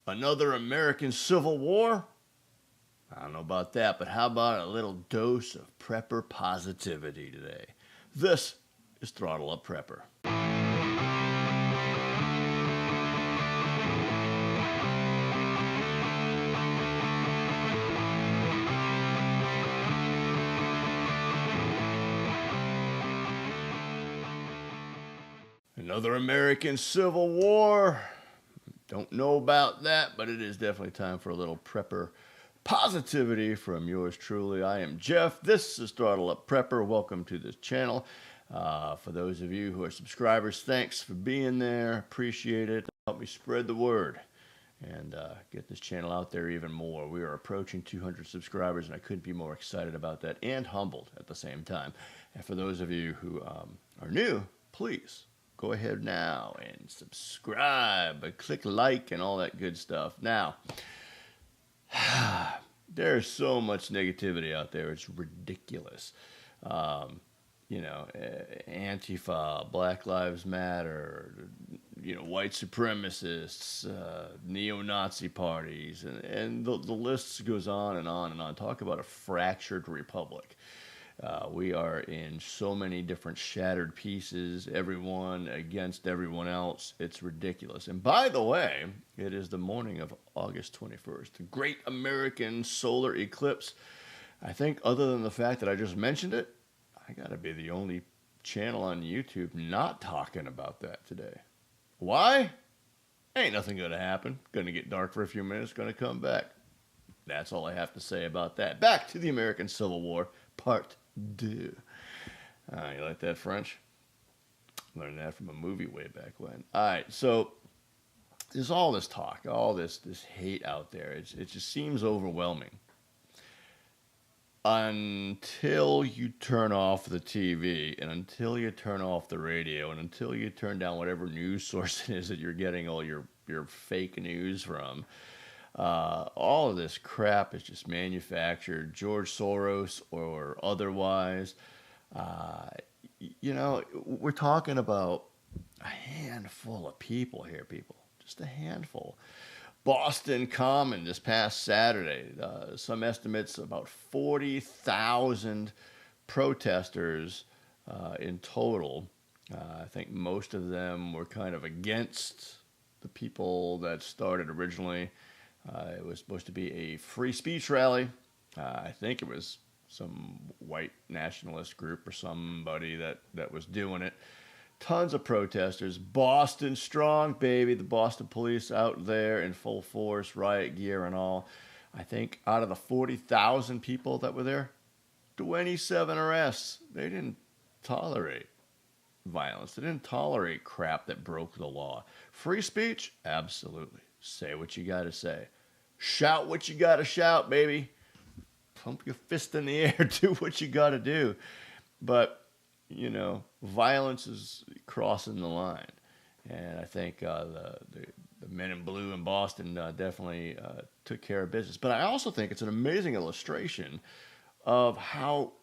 Another American Civil War? I don't know about that, but how about a little dose of prepper positivity today? This is Throttle Up Prepper. Another American Civil War? Don't know about that, but it is definitely time for a little prepper positivity from yours truly. I am Jeff. This is Throttle Up Prepper. Welcome to this channel. For those of you who are subscribers, thanks for being there. Appreciate it. Help me spread the word and get this channel out there even more. We are approaching 200 subscribers, and I couldn't be more excited about that and humbled at the same time. And for those of you who are new, please go ahead now and subscribe, click like, and all that good stuff. Now, there's so much negativity out there. It's ridiculous. Antifa, Black Lives Matter, white supremacists, neo-Nazi parties, and the list goes on and on and on. Talk about a fractured republic. We are in so many different shattered pieces, everyone against everyone else. It's ridiculous. And by the way, it is the morning of August 21st, the great American solar eclipse. I think other than the fact that I just mentioned it, I got to be the only channel on YouTube not talking about that today. Why? Ain't nothing going to happen. Going to get dark for a few minutes, going to come back. That's all I have to say about that. Back to the American Civil War, Part 2. You like that French? Learned that from a movie way back when. All right, so there's all this talk, all this hate out there. It just seems overwhelming. Until you turn off the TV, and until you turn off the radio, and until you turn down whatever news source it is that you're getting all your fake news from, all of this crap is just manufactured, George Soros or otherwise. We're talking about a handful of people here, people. Just a handful. Boston Common this past Saturday, some estimates about 40,000 protesters in total. I think most of them were kind of against the people that started originally. It was supposed to be a free speech rally. I think it was some white nationalist group or somebody that was doing it. Tons of protesters. Boston strong, baby. The Boston police out there in full force, riot gear and all. I think out of the 40,000 people that were there, 27 arrests. They didn't tolerate violence. They didn't tolerate crap that broke the law. Free speech? Absolutely. Say what you got to say. Shout what you got to shout, baby. Pump your fist in the air. Do what you got to do. But violence is crossing the line. And I think the men in blue in Boston definitely took care of business. But I also think it's an amazing illustration of how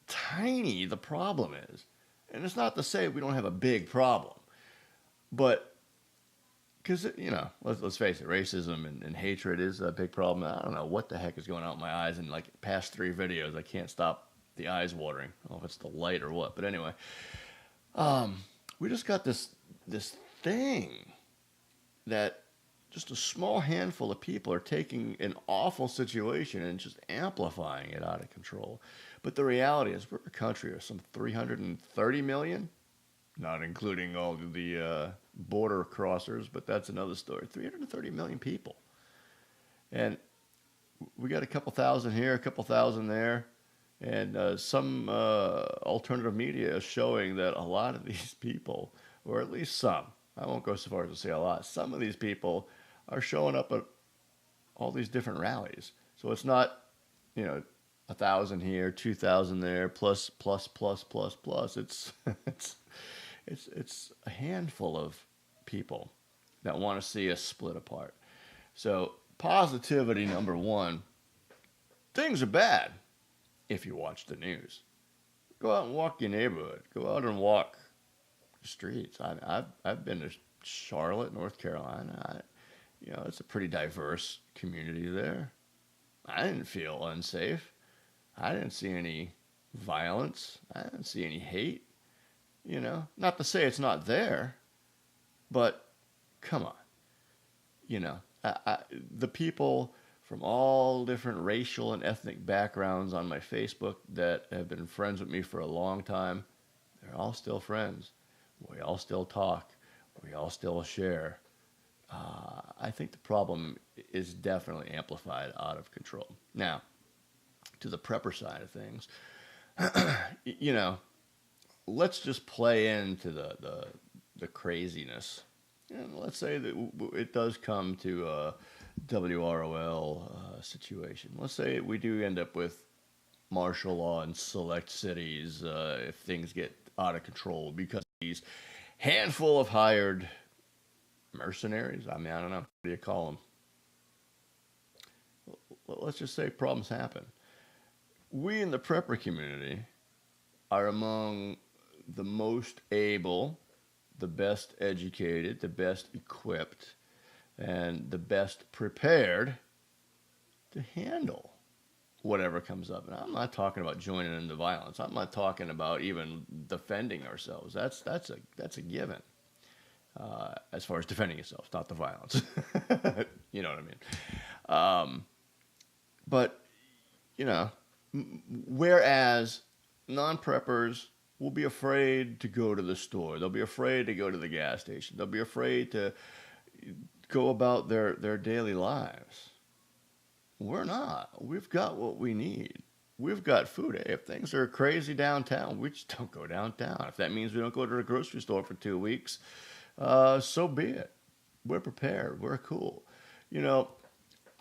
tiny the problem is. And it's not to say we don't have a big problem. But, because, let's face it, racism and hatred is a big problem. I don't know what the heck is going on in my eyes. In like past 3 videos, I can't stop the eyes watering. I don't know if it's the light or what, but anyway, we just got this thing that just a small handful of people are taking an awful situation and just amplifying it out of control. But the reality is, we're a country of some 330 million, not including all of the border crossers, but that's another story. 330 million people, and we got a couple thousand here, a couple thousand there. And some alternative media is showing that a lot of these people, or at least some, I won't go so far as to say a lot, some of these people are showing up at all these different rallies. So it's not, 1,000 here, 2,000 there, plus. It's it's a handful of people that want to see us split apart. So positivity number one, things are bad. If you watch the news, go out and walk your neighborhood. Go out and walk the streets. I've been to Charlotte, North Carolina. It's a pretty diverse community there. I didn't feel unsafe. I didn't see any violence. I didn't see any hate. Not to say it's not there, but come on. The people from all different racial and ethnic backgrounds on my Facebook that have been friends with me for a long time, they're all still friends. We all still talk. We all still share. I think the problem is definitely amplified out of control. Now, to the prepper side of things, let's just play into the craziness. And let's say that it does come to a WROL situation. Let's say we do end up with martial law in select cities if things get out of control because these handful of hired mercenaries. I don't know. What do you call them? Let's just say problems happen. We in the prepper community are among the most able, the best educated, the best equipped, and the best prepared to handle whatever comes up. And I'm not talking about joining into violence. I'm not talking about even defending ourselves. That's a given. As far as defending yourself, not the violence. You know what I mean? But, whereas non-preppers will be afraid to go to the store. They'll be afraid to go to the gas station. They'll be afraid to go about their daily lives. We're not. We've got what we need. We've got food. If things are crazy downtown, we just don't go downtown. If that means we don't go to the grocery store for 2 weeks, so be it. We're prepared. We're cool.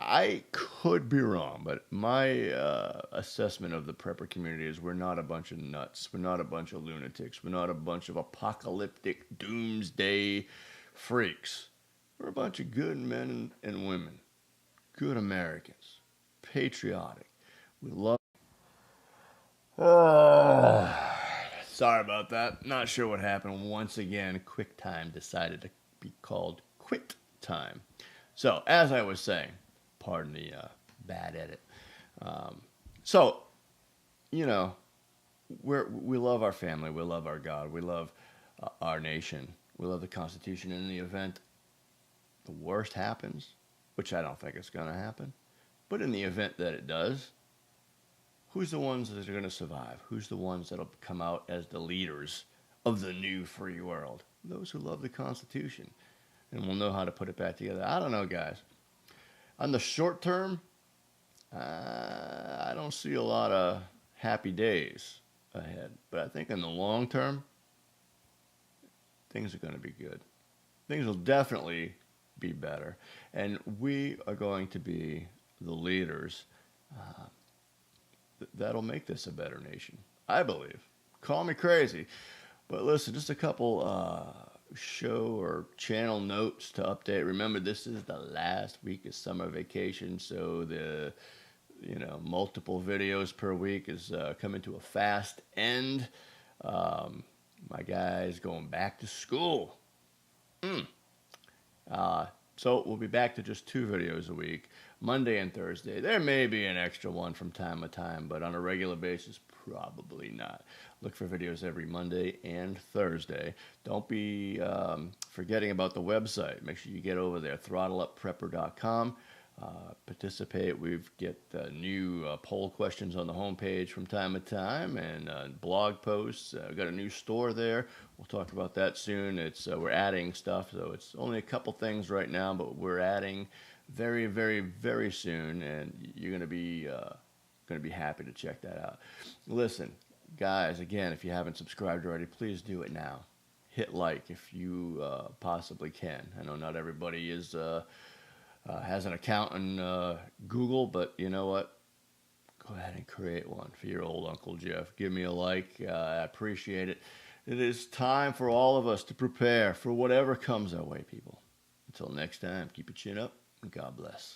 I could be wrong, but my assessment of the prepper community is we're not a bunch of nuts. We're not a bunch of lunatics. We're not a bunch of apocalyptic doomsday freaks. We're a bunch of good men and women, good Americans, patriotic. We love. Sorry about that. Not sure what happened. Once again, QuickTime decided to be called Quit Time. So, as I was saying, pardon the bad edit. We love our family. We love our God. We love our nation. We love the Constitution. In the event the worst happens, which I don't think it's going to happen, but in the event that it does, who's the ones that are going to survive? Who's the ones that'll come out as the leaders of the new free world? Those who love the Constitution and will know how to put it back together. I don't know, guys. On the short term, I don't see a lot of happy days ahead. But I think in the long term, things are going to be good. Things will definitely be better. And we are going to be the leaders that'll make this a better nation. I believe. Call me crazy. But listen, just a couple show or channel notes to update. Remember, this is the last week of summer vacation, so the multiple videos per week is coming to a fast end. My guy's going back to school. So we'll be back to just 2 videos a week, Monday and Thursday. There may be an extra one from time to time, but on a regular basis, probably not. Look for videos every Monday and Thursday. Don't be forgetting about the website. Make sure you get over there, throttleupprepper.com. Participate. We get new poll questions on the homepage from time to time, and blog posts. We've got a new store there. We'll talk about that soon. We're adding stuff, so it's only a couple things right now, but we're adding very, very, very soon, and you're going to be happy to check that out. Listen, guys, again, if you haven't subscribed already, please do it now. Hit like if you possibly can. I know not everybody is has an account on Google, but you know what? Go ahead and create one for your old Uncle Jeff. Give me a like. I appreciate it. It is time for all of us to prepare for whatever comes our way, people. Until next time, keep your chin up, and God bless.